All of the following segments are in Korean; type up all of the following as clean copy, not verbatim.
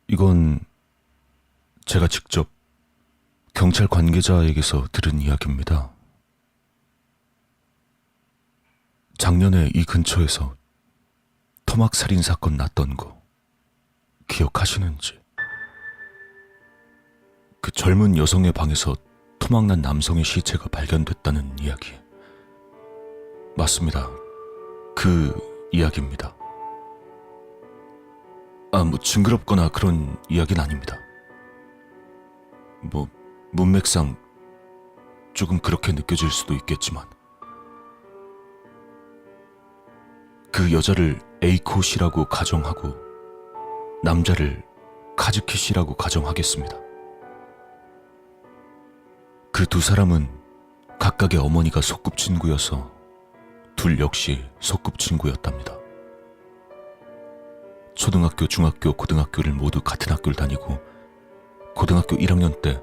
이건 제가 직접 경찰 관계자에게서 들은 이야기입니다. 작년에 이 근처에서 토막 살인 사건 났던 거 기억하시는지? 그 젊은 여성의 방에서 토막난 남성의 시체가 발견됐다는 이야기. 맞습니다. 그 이야기입니다. 징그럽거나 그런 이야기는 아닙니다. 문맥상 조금 그렇게 느껴질 수도 있겠지만, 그 여자를 에이코 씨라고 가정하고 남자를 카즈키 씨라고 가정하겠습니다. 그 두 사람은 각각의 어머니가 소꿉친구여서 둘 역시 소꿉친구였답니다. 초등학교, 중학교, 고등학교를 모두 같은 학교를 다니고, 고등학교 1학년 때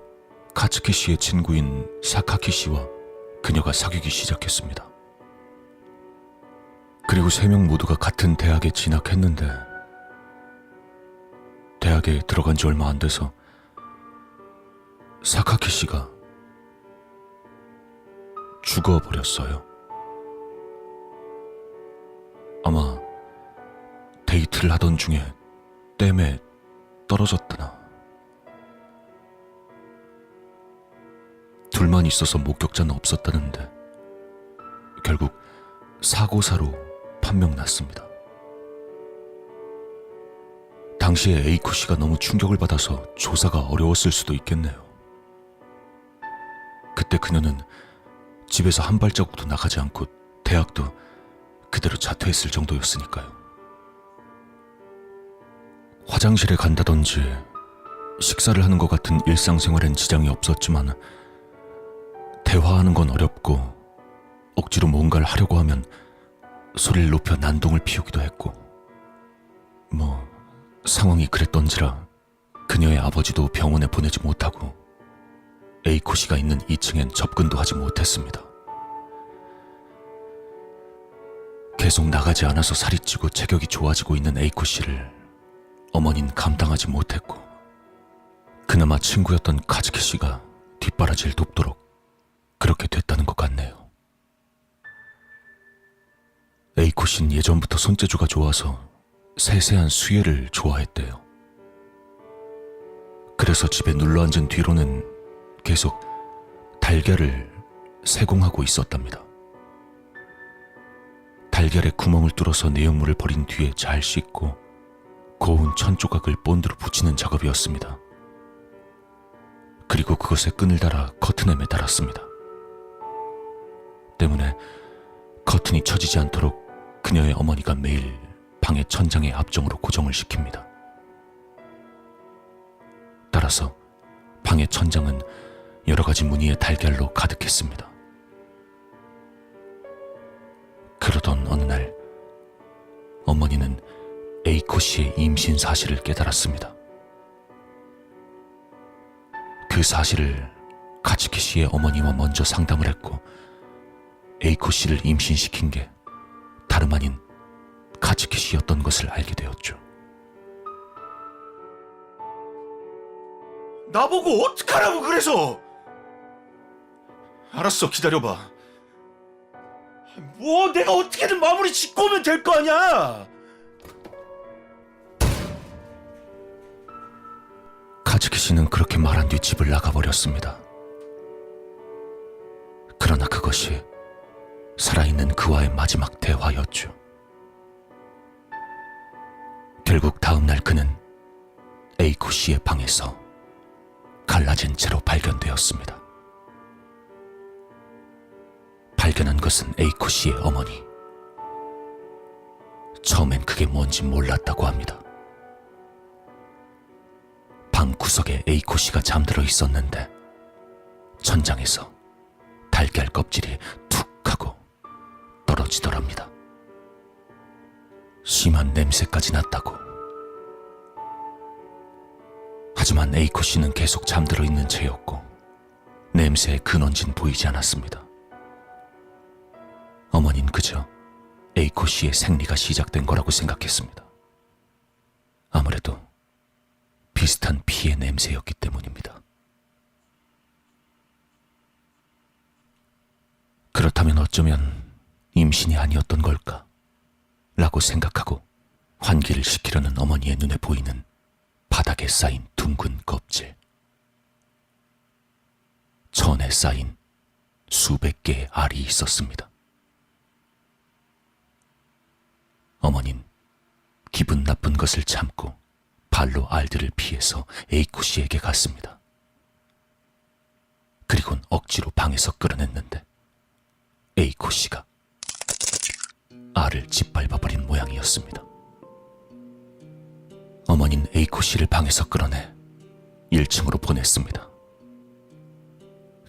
카츠키 씨의 친구인 사카키 씨와 그녀가 사귀기 시작했습니다. 그리고 세 명 모두가 같은 대학에 진학했는데, 대학에 들어간 지 얼마 안 돼서 사카키 씨가 죽어버렸어요. 아마 데이트를 하던 중에 댐에 떨어졌다나. 둘만 있어서 목격자는 없었다는데 결국 사고사로 판명났습니다. 당시에 에이코 씨가 너무 충격을 받아서 조사가 어려웠을 수도 있겠네요. 그때 그녀는 집에서 한 발자국도 나가지 않고 대학도 그대로 자퇴했을 정도였으니까요. 화장실에 간다든지 식사를 하는 것 같은 일상생활엔 지장이 없었지만, 대화하는 건 어렵고 억지로 뭔가를 하려고 하면 소리를 높여 난동을 피우기도 했고, 상황이 그랬던지라 그녀의 아버지도 병원에 보내지 못하고 에이코 씨가 있는 2층엔 접근도 하지 못했습니다. 계속 나가지 않아서 살이 찌고 체격이 좋아지고 있는 에이코 씨를 어머니는 감당하지 못했고, 그나마 친구였던 카즈키 씨가 뒷바라지를 돕도록 그렇게 됐다는 것 같네요. 에이코 씨는 예전부터 손재주가 좋아서 세세한 수예를 좋아했대요. 그래서 집에 눌러앉은 뒤로는 계속 달걀을 세공하고 있었답니다. 달걀에 구멍을 뚫어서 내용물을 버린 뒤에 잘 씻고 고운 천 조각을 본드로 붙이는 작업이었습니다. 그리고 그것에 끈을 달아 커튼에 매달았습니다. 때문에 커튼이 쳐지지 않도록 그녀의 어머니가 매일 방의 천장에 압정으로 고정을 시킵니다. 따라서 방의 천장은 여러 가지 무늬의 달걀로 가득했습니다. 그러던 어느 날 어머니는 에이코 씨의 임신 사실을 깨달았습니다. 그 사실을 카츠키 씨의 어머니와 먼저 상담을 했고, 에이코 씨를 임신시킨 게 다름 아닌 카츠키 씨였던 것을 알게 되었죠. 나보고 어떡하라고 그래서! 알았어, 기다려봐. 내가 어떻게든 마무리 짓고 오면 될 거 아니야! 카츠키 씨는 그렇게 말한 뒤 집을 나가버렸습니다. 그러나 그것이 살아있는 그와의 마지막 대화였죠. 결국 다음 날 그는 에이코 씨의 방에서 갈라진 채로 발견되었습니다. 발견한 것은 에이코 씨의 어머니. 처음엔 그게 뭔지 몰랐다고 합니다. 방 구석에 에이코 씨가 잠들어 있었는데 천장에서 달걀 껍질이 툭 하고 떨어지더랍니다. 심한 냄새까지 났다고. 하지만 에이코 씨는 계속 잠들어 있는 채였고 냄새의 근원지는 보이지 않았습니다. 어머니는 그저 에이코 씨의 생리가 시작된 거라고 생각했습니다. 아무래도 비슷한 피의 냄새였기 때문입니다. 그렇다면 어쩌면 임신이 아니었던 걸까? 라고 생각하고 환기를 시키려는 어머니의 눈에 보이는 바닥에 쌓인 둥근 껍질. 천에 쌓인 수백 개의 알이 있었습니다. 어머닌 기분 나쁜 것을 참고 발로 알들을 피해서 에이코 씨에게 갔습니다. 그리곤 억지로 방에서 끌어냈는데 에이코 씨가 알을 짓밟아버린 모양이었습니다. 어머니는 에이코 씨를 방에서 끌어내 1층으로 보냈습니다.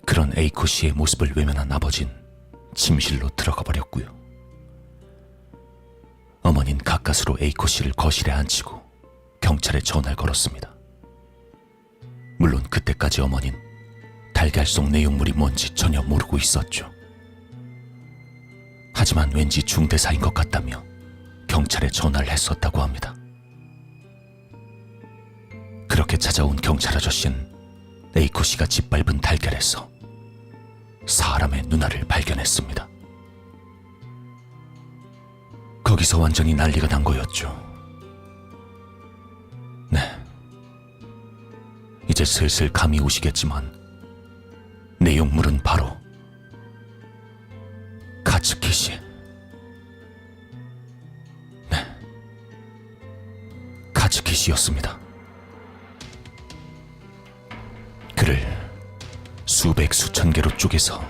그런 에이코 씨의 모습을 외면한 아버진 침실로 들어가 버렸고요. 어머니는 가까스로 에이코 씨를 거실에 앉히고 경찰에 전화를 걸었습니다. 물론 그때까지 어머니는 달걀 속 내용물이 뭔지 전혀 모르고 있었죠. 하지만 왠지 중대사인 것 같다며 경찰에 전화를 했었다고 합니다. 그렇게 찾아온 경찰 아저씨는 에이코 씨가 짓밟은 달걀에서 사람의 눈알을 발견했습니다. 거기서 완전히 난리가 난 거였죠. 네. 이제 슬슬 감이 오시겠지만 내용물은 바로 카츠키 씨. 네. 카츠키 씨였습니다. 그를 수백 수천 개로 쪼개서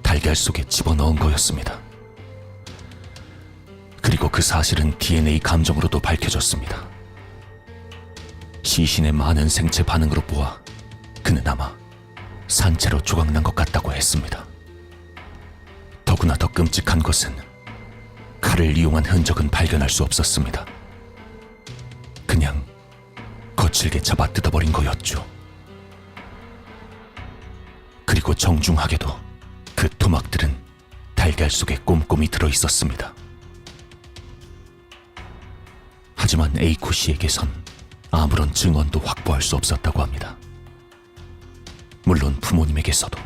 달걀 속에 집어넣은 거였습니다. 그리고 그 사실은 DNA 감정으로도 밝혀졌습니다. 시신의 많은 생체 반응으로 보아 그는 아마 산채로 조각난 것 같다고 했습니다. 더구나 더 끔찍한 것은 칼을 이용한 흔적은 발견할 수 없었습니다. 그냥 거칠게 잡아 뜯어버린 거였죠. 그리고 정중하게도 그 토막들은 달걀 속에 꼼꼼히 들어있었습니다. 하지만 에이코 씨에게선 아무런 증언도 확보할 수 없었다고 합니다. 물론 부모님에게서도.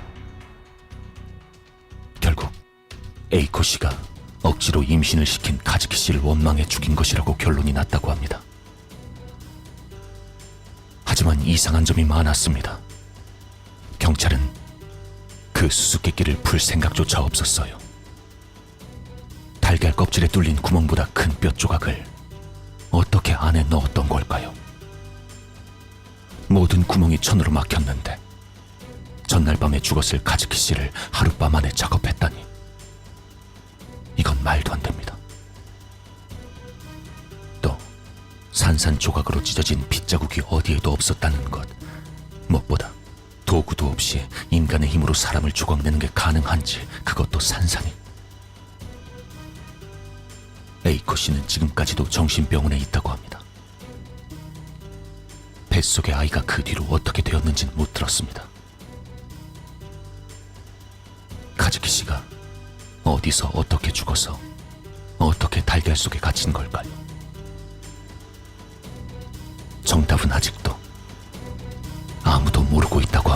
결국 에이코 씨가 억지로 임신을 시킨 카즈키 씨를 원망해 죽인 것이라고 결론이 났다고 합니다. 하지만 이상한 점이 많았습니다. 경찰은 그 수수께끼를 풀 생각조차 없었어요. 달걀 껍질에 뚫린 구멍보다 큰 뼈 조각을 어떻게 안에 넣었던 걸까요? 모든 구멍이 천으로 막혔는데 전날 밤에 죽었을 카즈키 씨를 하룻밤 안에 작업했다니 이건 말도 안 됩니다. 또 산산조각으로 찢어진 빗자국이 어디에도 없었다는 것, 무엇보다 도구도 없이 인간의 힘으로 사람을 조각내는 게 가능한지 그것도 산산이. 에이코 씨는 지금까지도 정신병원에 있다고 합니다. 뱃속의 아이가 그 뒤로 어떻게 되었는지는 못 들었습니다. 카즈키 씨가 어디서 어떻게 죽어서 어떻게 달걀 속에 갇힌 걸까요? 정답은 아직도 아무도 모르고 있다고 합니다.